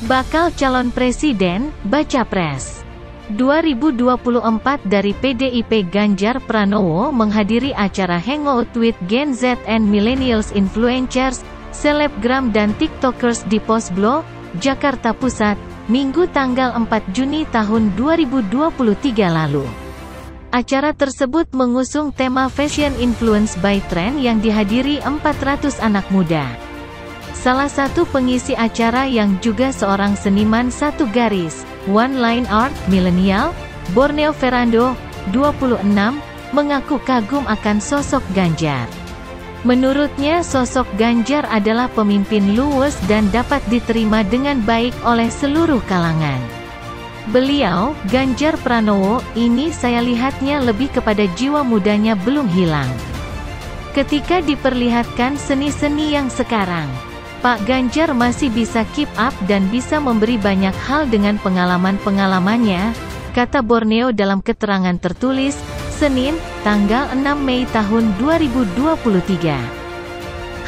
Bakal calon presiden, baca pres 2024 dari PDIP. Ganjar Pranowo menghadiri acara Hangout with Gen Z and Millennials Influencers, Selebgram dan TikTokers di Poskblo, Jakarta Pusat, Minggu tanggal 4 Juni tahun 2023 lalu. Acara tersebut mengusung tema Fashion Influence by Trend yang dihadiri 400 anak muda. Salah satu pengisi acara yang juga seorang seniman satu garis, one line art, milenial, Borneo Ferrando, 26, mengaku kagum akan sosok Ganjar. Menurutnya sosok Ganjar adalah pemimpin luwes dan dapat diterima dengan baik oleh seluruh kalangan. Beliau, Ganjar Pranowo, ini saya lihatnya lebih kepada jiwa mudanya belum hilang. Ketika diperlihatkan seni-seni yang sekarang, Pak Ganjar masih bisa keep up dan bisa memberi banyak hal dengan pengalaman-pengalamannya, kata Borneo dalam keterangan tertulis, Senin, tanggal 6 Mei tahun 2023.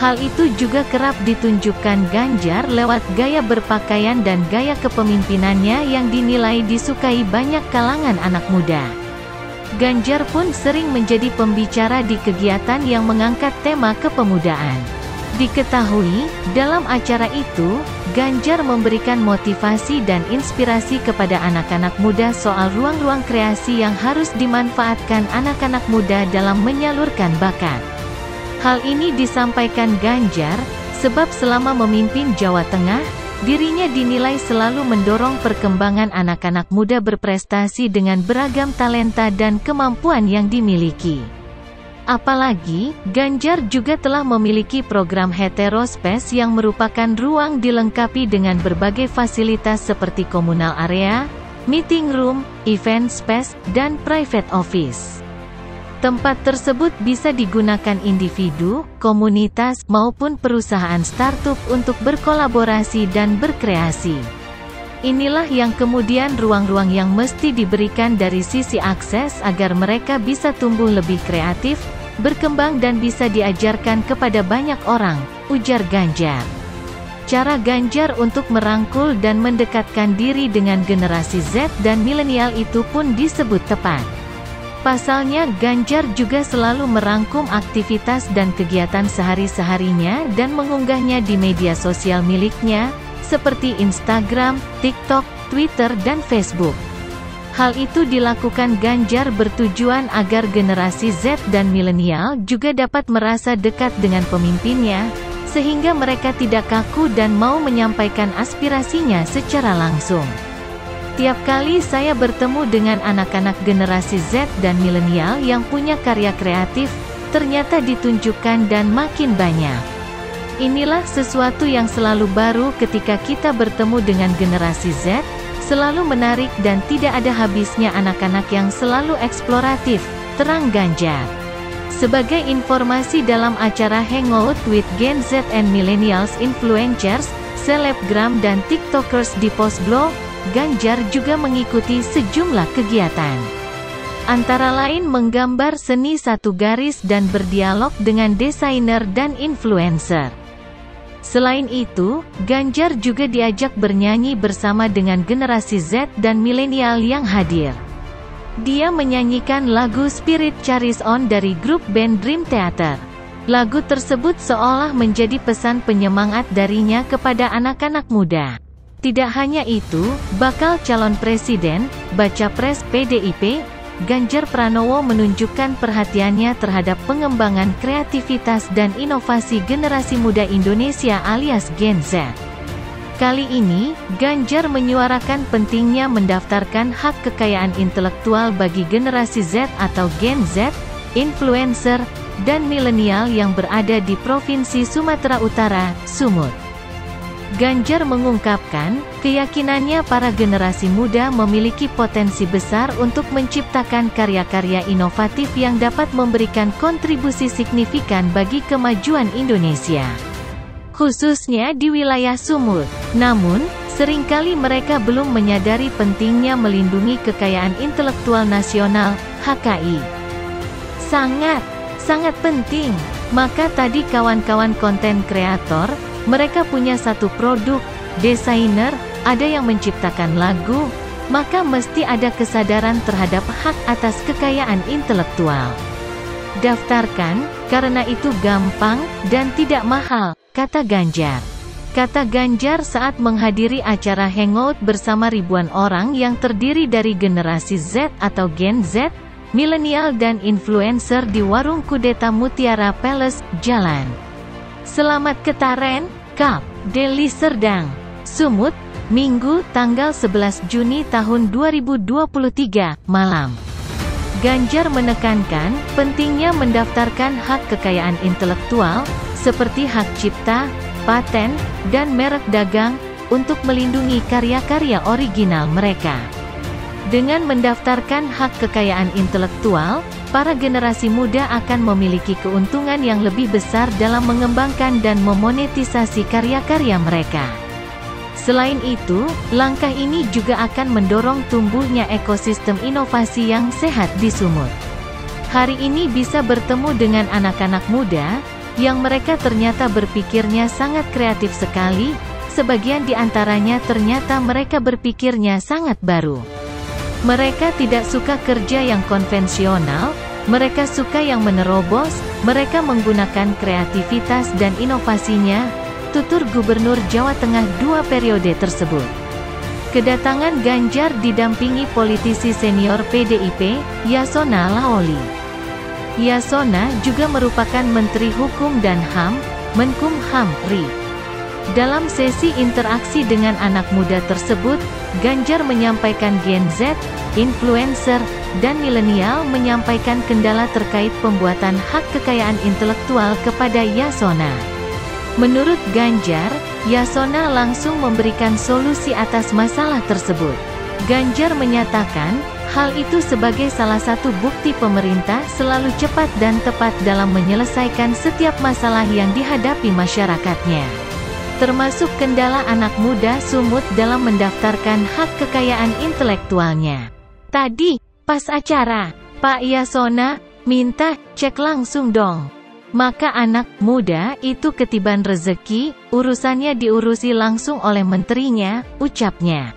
Hal itu juga kerap ditunjukkan Ganjar lewat gaya berpakaian dan gaya kepemimpinannya yang dinilai disukai banyak kalangan anak muda. Ganjar pun sering menjadi pembicara di kegiatan yang mengangkat tema kepemudaan. Diketahui, dalam acara itu, Ganjar memberikan motivasi dan inspirasi kepada anak-anak muda soal ruang-ruang kreasi yang harus dimanfaatkan anak-anak muda dalam menyalurkan bakat. Hal ini disampaikan Ganjar, sebab selama memimpin Jawa Tengah, dirinya dinilai selalu mendorong perkembangan anak-anak muda berprestasi dengan beragam talenta dan kemampuan yang dimiliki. Apalagi, Ganjar juga telah memiliki program Heterospace yang merupakan ruang dilengkapi dengan berbagai fasilitas seperti komunal area, meeting room, event space, dan private office. Tempat tersebut bisa digunakan individu, komunitas, maupun perusahaan startup untuk berkolaborasi dan berkreasi. Inilah yang kemudian ruang-ruang yang mesti diberikan dari sisi akses agar mereka bisa tumbuh lebih kreatif, berkembang dan bisa diajarkan kepada banyak orang, ujar Ganjar. Cara Ganjar untuk merangkul dan mendekatkan diri dengan generasi Z dan milenial itu pun disebut tepat. Pasalnya Ganjar juga selalu merangkum aktivitas dan kegiatan sehari-harinya dan mengunggahnya di media sosial miliknya, seperti Instagram, TikTok, Twitter dan Facebook. Hal itu dilakukan Ganjar bertujuan agar generasi Z dan milenial juga dapat merasa dekat dengan pemimpinnya, sehingga mereka tidak kaku dan mau menyampaikan aspirasinya secara langsung. Tiap kali saya bertemu dengan anak-anak generasi Z dan milenial yang punya karya kreatif, ternyata ditunjukkan dan makin banyak. Inilah sesuatu yang selalu baru ketika kita bertemu dengan generasi Z, selalu menarik dan tidak ada habisnya anak-anak yang selalu eksploratif, terang Ganjar. Sebagai informasi dalam acara Hangout with Gen Z and Millennials Influencers, Selebgram dan TikTokers di Poskblo, Ganjar juga mengikuti sejumlah kegiatan. Antara lain menggambar seni satu garis dan berdialog dengan desainer dan influencer. Selain itu, Ganjar juga diajak bernyanyi bersama dengan generasi Z dan milenial yang hadir. Dia menyanyikan lagu Spirit Carries On dari grup band Dream Theater. Lagu tersebut seolah menjadi pesan penyemangat darinya kepada anak-anak muda. Tidak hanya itu, bakal calon presiden, baca pres PDIP, Ganjar Pranowo menunjukkan perhatiannya terhadap pengembangan kreativitas dan inovasi generasi muda Indonesia alias Gen Z. Kali ini, Ganjar menyuarakan pentingnya mendaftarkan hak kekayaan intelektual bagi generasi Z atau Gen Z, influencer, dan milenial yang berada di Provinsi Sumatera Utara, Sumut. Ganjar mengungkapkan, keyakinannya para generasi muda memiliki potensi besar untuk menciptakan karya-karya inovatif yang dapat memberikan kontribusi signifikan bagi kemajuan Indonesia, khususnya di wilayah Sumut. Namun, seringkali mereka belum menyadari pentingnya melindungi kekayaan intelektual nasional, HKI. Sangat penting. Maka tadi kawan-kawan konten kreator, mereka punya satu produk, desainer, ada yang menciptakan lagu, maka mesti ada kesadaran terhadap hak atas kekayaan intelektual. Daftarkan, karena itu gampang, dan tidak mahal, kata Ganjar. Kata Ganjar saat menghadiri acara hangout bersama ribuan orang yang terdiri dari generasi Z atau Gen Z, milenial dan influencer di warung Kudeta Mutiara Palace, Jalan Selamat Ketaren, Kap, Deli Serdang, Sumut, Minggu tanggal 11 Juni tahun 2023, malam. Ganjar menekankan, pentingnya mendaftarkan hak kekayaan intelektual, seperti hak cipta, paten, dan merek dagang, untuk melindungi karya-karya original mereka. Dengan mendaftarkan hak kekayaan intelektual, para generasi muda akan memiliki keuntungan yang lebih besar dalam mengembangkan dan memonetisasi karya-karya mereka. Selain itu, langkah ini juga akan mendorong tumbuhnya ekosistem inovasi yang sehat di Sumut. Hari ini bisa bertemu dengan anak-anak muda, yang mereka ternyata berpikirnya sangat kreatif sekali, sebagian di antaranya ternyata mereka berpikirnya sangat baru. Mereka tidak suka kerja yang konvensional, mereka suka yang menerobos, mereka menggunakan kreativitas dan inovasinya, tutur Gubernur Jawa Tengah 2 periode tersebut. Kedatangan Ganjar didampingi politisi senior PDIP, Yasona Laoli. Yasona juga merupakan Menteri Hukum dan HAM, Menkumham, RI. Dalam sesi interaksi dengan anak muda tersebut, Ganjar menyampaikan Gen Z, influencer, dan milenial menyampaikan kendala terkait pembuatan hak kekayaan intelektual kepada Yasona. Menurut Ganjar, Yasona langsung memberikan solusi atas masalah tersebut. Ganjar menyatakan, hal itu sebagai salah satu bukti pemerintah selalu cepat dan tepat dalam menyelesaikan setiap masalah yang dihadapi masyarakatnya. Termasuk kendala anak muda Sumut dalam mendaftarkan hak kekayaan intelektualnya. Tadi, pas acara, Pak Yasona minta cek langsung dong. Maka anak muda itu ketiban rezeki, urusannya diurusi langsung oleh menterinya, ucapnya.